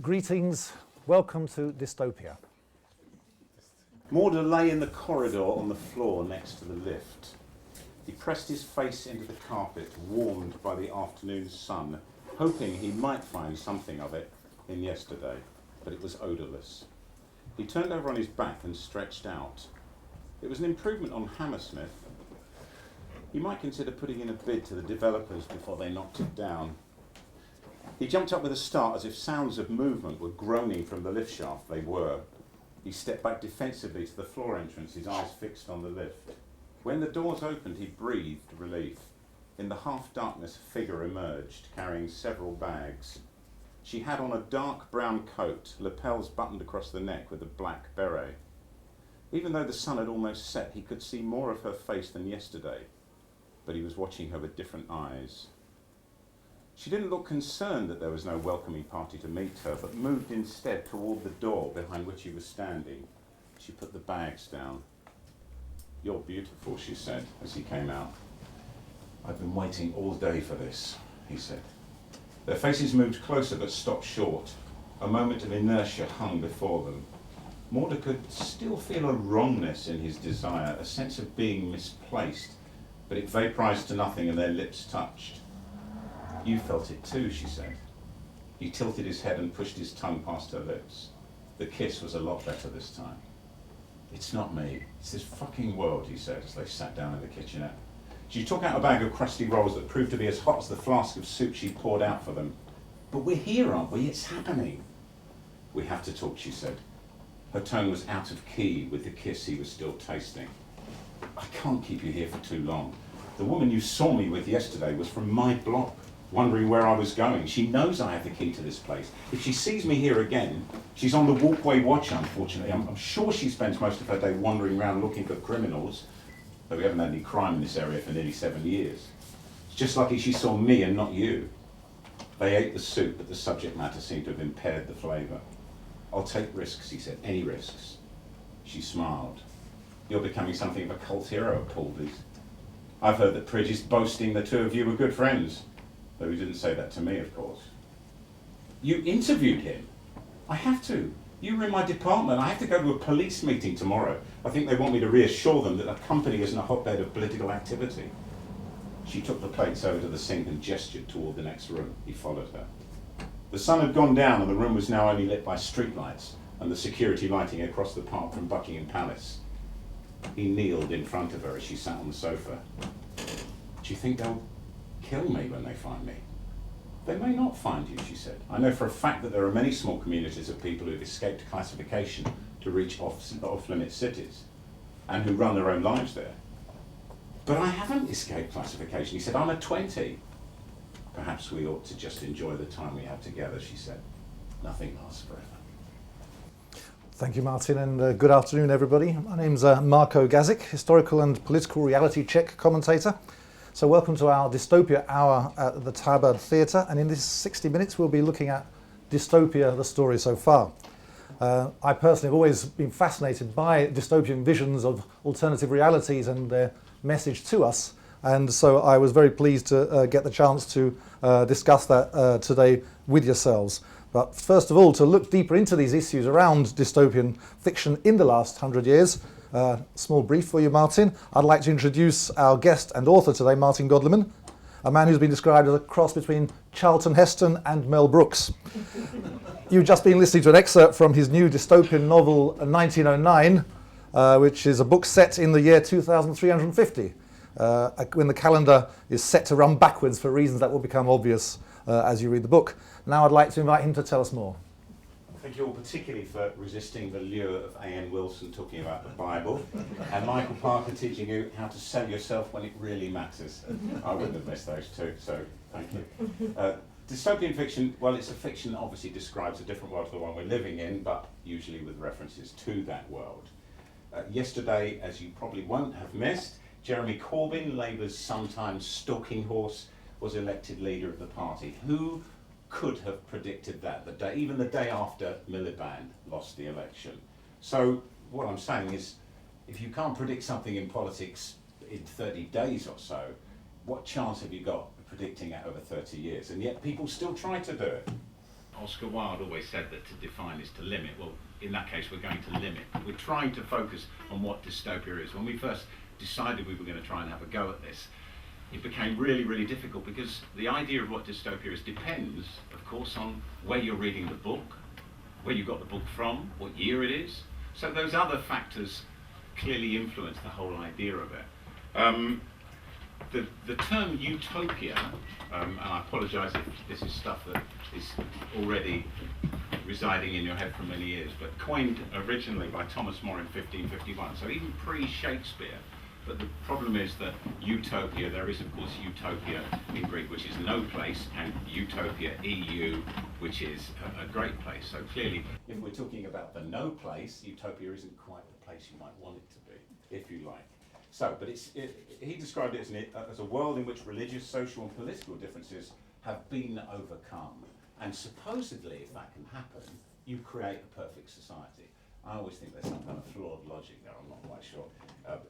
Greetings, welcome to Dystopia. Mauder lay in the corridor on the floor next to the lift. He pressed his face into the carpet, warmed by the afternoon sun, hoping he might find something of it in yesterday, but it was odourless. He turned over on his back and stretched out. It was an improvement on Hammersmith. He might consider putting in a bid to the developers before they knocked it down. He jumped up with a start as if sounds of movement were groaning from the lift shaft. They were. He stepped back defensively to the floor entrance, his eyes fixed on the lift. When the doors opened, he breathed relief. In the half-darkness, a figure emerged, carrying several bags. She had on a dark brown coat, lapels buttoned across the neck with a black beret. Even though the sun had almost set, he could see more of her face than yesterday, but he was watching her with different eyes. She didn't look concerned that there was no welcoming party to meet her, but moved instead toward the door behind which he was standing. She put the bags down. "You're beautiful," she said as he came out. "I've been waiting all day for this," he said. Their faces moved closer but stopped short. A moment of inertia hung before them. Mauder could still feel a wrongness in his desire, a sense of being misplaced, but it vaporized to nothing and their lips touched. "You felt it too," she said. He tilted his head and pushed his tongue past her lips. The kiss was a lot better this time. "It's not me, it's this fucking world," he said as they sat down in the kitchenette. She took out a bag of crusty rolls that proved to be as hot as the flask of soup she poured out for them. "But we're here, aren't we? It's happening." "We have to talk," she said. Her tone was out of key with the kiss he was still tasting. "I can't keep you here for too long. The woman you saw me with yesterday was from my block, wondering where I was going. She knows I have the key to this place. If she sees me here again, she's on the walkway watch, unfortunately. I'm sure she spends most of her day wandering around looking for criminals, though we haven't had any crime in this area for nearly 7 years. It's just lucky she saw me and not you." They ate the soup, but the subject matter seemed to have impaired the flavour. "I'll take risks," he said. "Any risks." She smiled. "You're becoming something of a cult hero at Paulby's. I've heard that Pridge is boasting the two of you were good friends. Though he didn't say that to me, of course." "You interviewed him?" "I have to. You were in my department. I have to go to a police meeting tomorrow. I think they want me to reassure them that the company isn't a hotbed of political activity." She took the plates over to the sink and gestured toward the next room. He followed her. The sun had gone down and the room was now only lit by streetlights and the security lighting across the park from Buckingham Palace. He kneeled in front of her as she sat on the sofa. "Do you think they'll kill me when they find me?" "They may not find you," she said. "I know for a fact that there are many small communities of people who've escaped classification to reach off-limit cities and who run their own lives there." "But I haven't escaped classification," he said. "I'm at 20. "Perhaps we ought to just enjoy the time we have together," she said. "Nothing lasts forever." Thank you, Martin, and good afternoon, everybody. My name's Marko Gasic, historical and political reality check commentator. So welcome to our Dystopia Hour at the Tabard Theatre, and in this 60 minutes we'll be looking at Dystopia, the story so far. I personally have always been fascinated by dystopian visions of alternative realities and their message to us, and so I was very pleased to get the chance to discuss that today with yourselves. But first of all, to look deeper into these issues around dystopian fiction in the last 100 years, small brief for you, Martin. I'd like to introduce our guest and author today, Martin Godleman, a man who's been described as a cross between Charlton Heston and Mel Brooks. You've just been listening to an excerpt from his new dystopian novel, 1909, which is a book set in the year 2350, when the calendar is set to run backwards for reasons that will become obvious as you read the book. Now I'd like to invite him to tell us more. Thank you all particularly for resisting the lure of A.N. Wilson talking about the Bible and Michael Parker teaching you how to sell yourself when it really matters. I wouldn't have missed those two, so thank you. Dystopian fiction, well, it's a fiction that obviously describes a different world to the one we're living in, but usually with references to that world. Yesterday, as you probably won't have missed, Jeremy Corbyn, Labour's sometime stalking horse, was elected leader of the party. Who could have predicted that, even the day after Miliband lost the election? So what I'm saying is, if you can't predict something in politics in 30 days or so, what chance have you got of predicting it over 30 years? And yet people still try to do it. Oscar Wilde always said that to define is to limit. Well, in that case, we're going to limit. We're trying to focus on what dystopia is. When we first decided we were going to try and have a go at this, it became really, really difficult because the idea of what dystopia is depends, of course, on where you're reading the book, where you got the book from, what year it is. So those other factors clearly influence the whole idea of it. The term utopia, and I apologise if this is stuff that is already residing in your head for many years, but coined originally by Thomas More in 1551, so even pre-Shakespeare. But the problem is that utopia, there is of course utopia in Greek, which is no place, and utopia, EU, which is a great place. So clearly, if we're talking about the no place, utopia isn't quite the place you might want it to be, if you like. So, but he described it as a world in which religious, social and political differences have been overcome. And supposedly, if that can happen, you create a perfect society. I always think there's some kind of flawed logic there. I'm not quite sure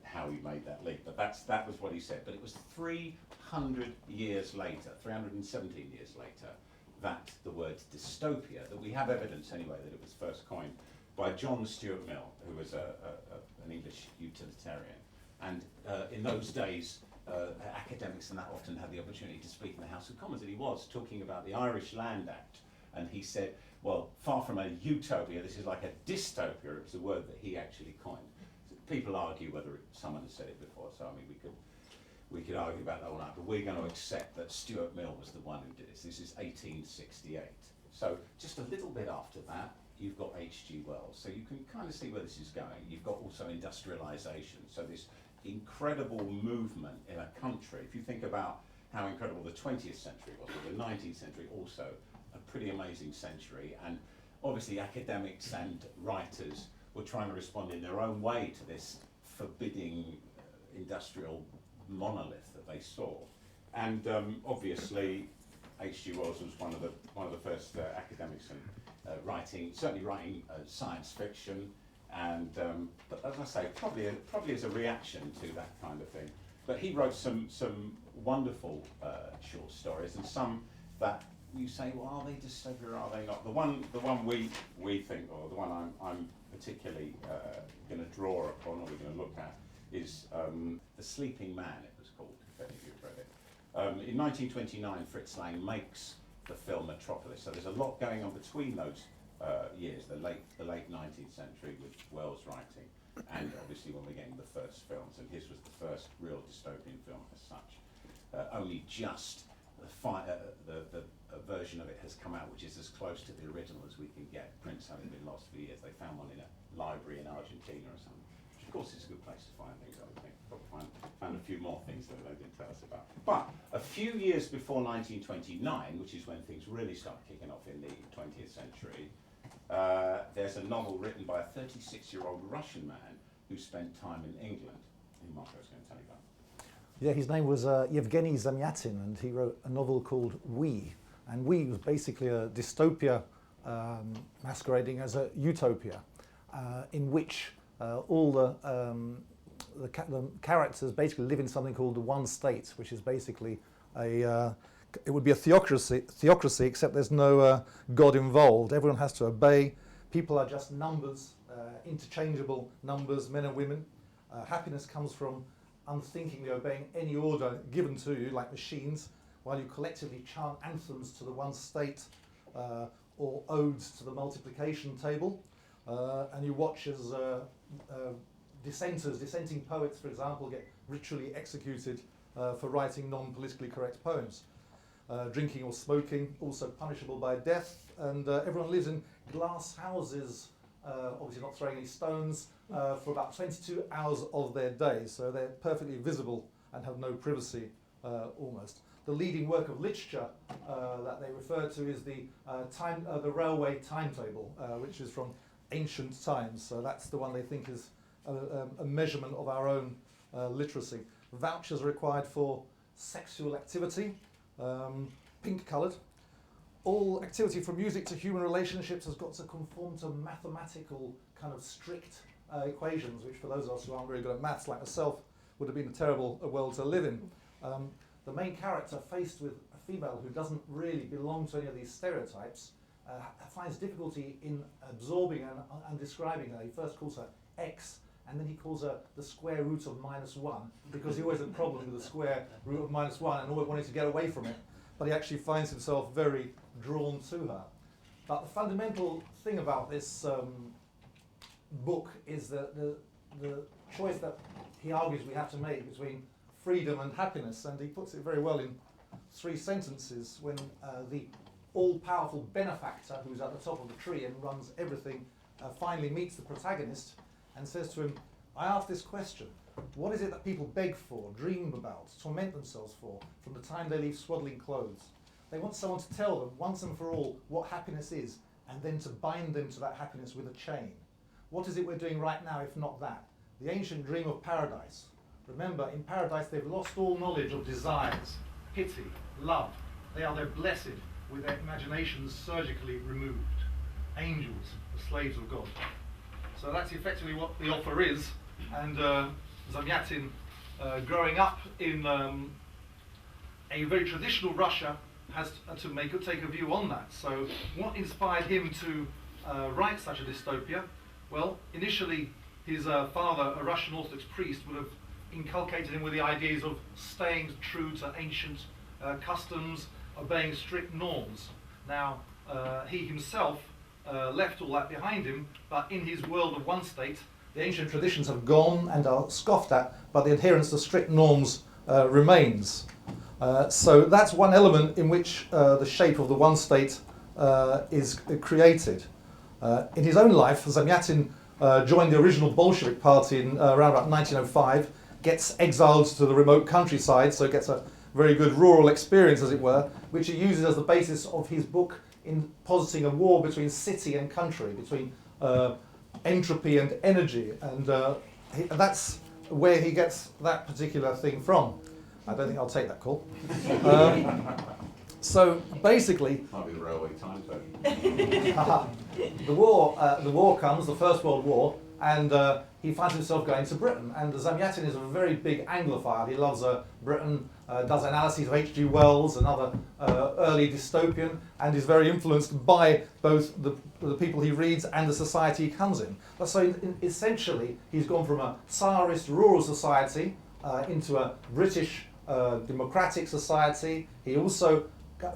how he made that leap, but that was what he said. But it was 300 years later, 317 years later, that the word dystopia, that we have evidence anyway that it was first coined by John Stuart Mill, who was an English utilitarian. And in those days, academics and that often had the opportunity to speak in the House of Commons, and he was talking about the Irish Land Act, and he said, well, far from a utopia, this is like a dystopia. It was a word that he actually coined. So people argue whether someone has said it before, so I mean, we could argue about that all night, but we're going to accept that Stuart Mill was the one who did this. This is 1868. So just a little bit after that, you've got H.G. Wells. So you can kind of see where this is going. You've got also industrialization. So this incredible movement in a country. If you think about how incredible the 20th century was, or the 19th century also, a pretty amazing century, and obviously academics and writers were trying to respond in their own way to this forbidding industrial monolith that they saw. And obviously H.G. Wells was one of the first academics in writing science fiction, and but as I say, probably as a reaction to that kind of thing. But he wrote some wonderful short stories, and some that you say, well, are they dystopia or are they not? The one we think, or the one I'm particularly going to draw upon, or we're going to look at, is The Sleeping Man, it was called, if any of you have read it. In 1929, Fritz Lang makes the film Metropolis, so there's a lot going on between those years, the late 19th century with Wells writing, and obviously when we're getting the first films, and his was the first real dystopian film as such. Only just the version of it has come out, which is as close to the original as we can get. Prints having been lost for years. They found one in a library in Argentina or something. Which of course is a good place to find things, I would think. Probably found a few more things that they didn't tell us about. But a few years before 1929, which is when things really start kicking off in the 20th century, there's a novel written by a 36-year-old Russian man who spent time in England. And Marko's going to tell you about. Yeah, his name was Yevgeny Zamyatin, and he wrote a novel called We. And We was basically a dystopia masquerading as a utopia, in which all the characters basically live in something called the one state, which is basically it would be a theocracy, except there's no God involved. Everyone has to obey. People are just numbers, interchangeable numbers, men and women. Happiness comes from unthinkingly obeying any order given to you, like machines, while you collectively chant anthems to the one state or odes to the multiplication table, and you watch as dissenting poets, for example, get ritually executed for writing non-politically correct poems. Drinking or smoking, also punishable by death, and everyone lives in glass houses, obviously not throwing any stones, for about 22 hours of their day, so they're perfectly visible and have no privacy almost. The leading work of literature that they refer to is the railway timetable, which is from ancient times, so that's the one they think is a measurement of our own literacy. Vouchers are required for sexual activity, pink-coloured. All activity from music to human relationships has got to conform to mathematical kind of strict equations, which for those of us who aren't very good at maths like myself would have been a terrible world to live in. The main character, faced with a female who doesn't really belong to any of these stereotypes, finds difficulty in absorbing and describing her. He first calls her x, and then he calls her the square root of -1, because he always had a problem with the square root of -1 and always wanted to get away from it. But he actually finds himself very drawn to her. But the fundamental thing about this book is that the choice that he argues we have to make between freedom and happiness, and he puts it very well in 3 sentences when the all-powerful benefactor, who's at the top of the tree and runs everything, finally meets the protagonist and says to him, I ask this question, what is it that people beg for, dream about, torment themselves for, from the time they leave swaddling clothes? They want someone to tell them once and for all what happiness is, and then to bind them to that happiness with a chain. What is it we're doing right now, if not that? The ancient dream of paradise. Remember, in paradise they've lost all knowledge of desires, pity, love. They are there blessed with their imaginations surgically removed. Angels, the slaves of God. So that's effectively what the offer is. And Zamyatin, growing up in a very traditional Russia, has to take a view on that. So what inspired him to write such a dystopia? Well, initially his father, a Russian Orthodox priest, would have inculcated him with the ideas of staying true to ancient customs, obeying strict norms. Now, he himself left all that behind him, but in his world of one state, the ancient traditions have gone and are scoffed at, but the adherence to strict norms remains. So that's one element in which the shape of the one state is created. In his own life, Zamyatin joined the original Bolshevik party in around about 1905, gets exiled to the remote countryside, so gets a very good rural experience, as it were, which he uses as the basis of his book in positing a war between city and country, between entropy and energy, and that's where he gets that particular thing from. I don't think I'll take that call. So basically, Might be the railway timetable. the war comes, the First World War, and he finds himself going to Britain. And Zamyatin is a very big Anglophile. He loves Britain, does analyses of H.G. Wells, another early dystopian, and is very influenced by both the people he reads and the society he comes in. So essentially, he's gone from a Tsarist rural society into a British democratic society. He also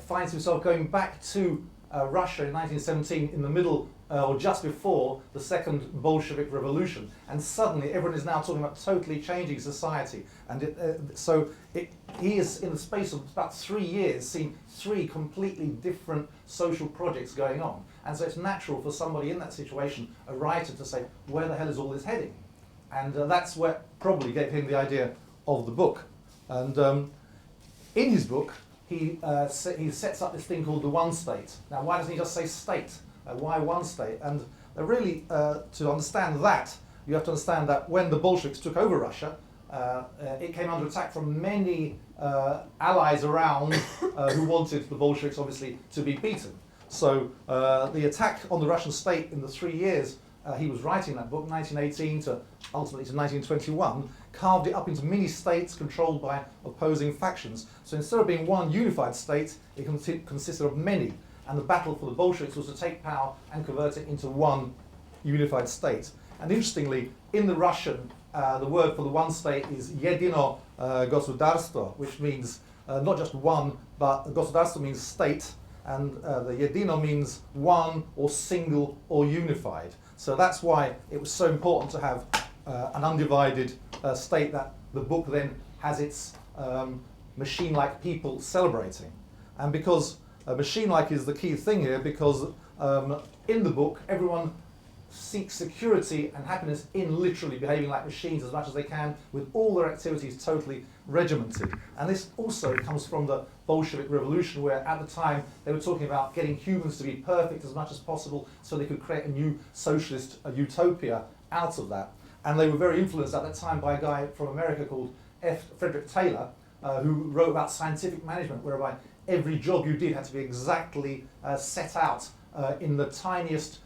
finds himself going back to Russia in 1917 in the middle or just before the second Bolshevik Revolution, and suddenly everyone is now talking about totally changing society. And he is, in the space of about 3 years, seen 3 completely different social projects going on. And so it's natural for somebody in that situation, a writer, to say, where the hell is all this heading? And that's what probably gave him the idea of the book. And in his book, he sets up this thing called the one state. Now, why doesn't he just say state? Why one state? And really, to understand that, you have to understand that when the Bolsheviks took over Russia, it came under attack from many allies around who wanted the Bolsheviks, obviously, to be beaten. So the attack on the Russian state in the 3 years he was writing that book, 1918 to ultimately to 1921, carved it up into mini-states controlled by opposing factions. So instead of being one unified state, it consisted of many. And the battle for the Bolsheviks was to take power and convert it into one unified state. And interestingly, in the Russian, the word for the one state is Yedino Gosudarstvo, which means not just one, but Gosudarstvo means state, and the Yedino means one or single or unified. So that's why it was so important to have an undivided state that the book then has its machine-like people celebrating. And because machine-like is the key thing here, because in the book everyone seeks security and happiness in literally behaving like machines as much as they can, with all their activities totally regimented. And this also comes from the Bolshevik Revolution, where at the time they were talking about getting humans to be perfect as much as possible so they could create a new socialist utopia out of that. And they were very influenced at that time by a guy from America called Frederick Taylor, who wrote about scientific management, whereby every job you did had to be exactly set out in the tiniest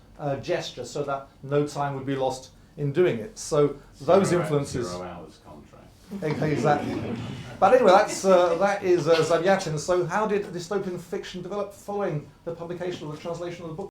gesture, so that no time would be lost in doing it. So those influences. 0 hours contract. Exactly. But anyway, that is Zavyatin. So how did dystopian fiction develop following the publication or the translation of the book?